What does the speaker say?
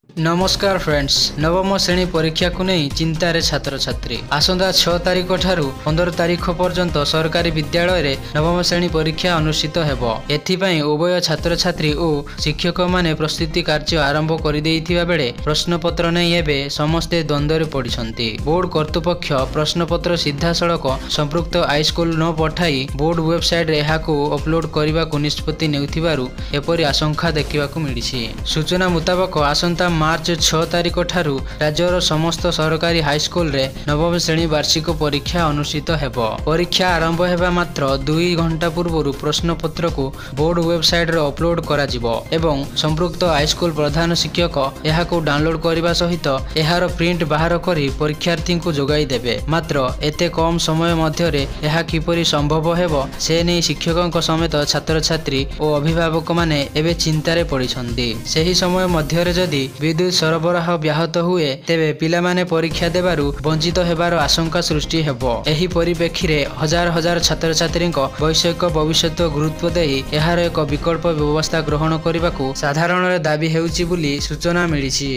नमस्कार फ्रेंड्स। नवम श्रेणी परीक्षा को नहीं चिंतार छात्र छात्री आसंता 6 तारिख ठारू 15 तारिख पर्यंत सरकारी विद्यालय रे नवम श्रेणी परीक्षा अनुष्ठित हेबो। एथिपाई उभय छात्र छात्री और शिक्षक माने प्रस्तुति कार्य आरंभ कर देइथिबा बेले प्रश्नपत्र नहीं एबे समस्ते द्वंद्व रे पड़िछंती। बोर्ड कर्तृपक्ष प्रश्नपत्र सीधा सड़क संपृक्त हाईस्कूल न पठाई बोर्ड वेबसाइट रे एहाकू अपलोड करने को निष्पत्ति नेउथिबारु एपरि आशंका देखिबाकू मिलिछि। सूचना मुताबक आसंता मार्च 6 तारिख ठारू राज्यर समस्त सरकारी हाईस्कूल रे नवम श्रेणी वार्षिक परीक्षा अनुष्ठित हेबो। परीक्षा आरंभ हेबा मात्र 2 घंटा पूर्व प्रश्नपत्र को बोर्ड वेबसाइट रे अपलोड करा जिवो एवं संपृक्त हाईस्कूल प्रधान शिक्षक एहाकू डाउनलोड करने सहित एहार प्रिंट बाहर करी परीक्षार्थी को जोगाई देबे। मात्र एते कम समय मध्य रे एहा किपरि संभव हेबो से नै शिक्षकों समेत छात्र छात्री और अभिभावक माने एबे चिंतारे पड़िछंती। सेही समय मध्य रे जदि विद्युत सरबराह व्याहत हुए तेबे पिलामाने परीक्षा देबारु वंचित हेबार आशंका सृष्टि हेबो। एही परिप्रेक्षी रे हजार हजार छात्र छात्री वैषयिक भविष्य गुरुत्व देई एहार एक विकल्प व्यवस्था ग्रहण करने को साधारण दाबी हेउछि बोली सूचना मिलिछि।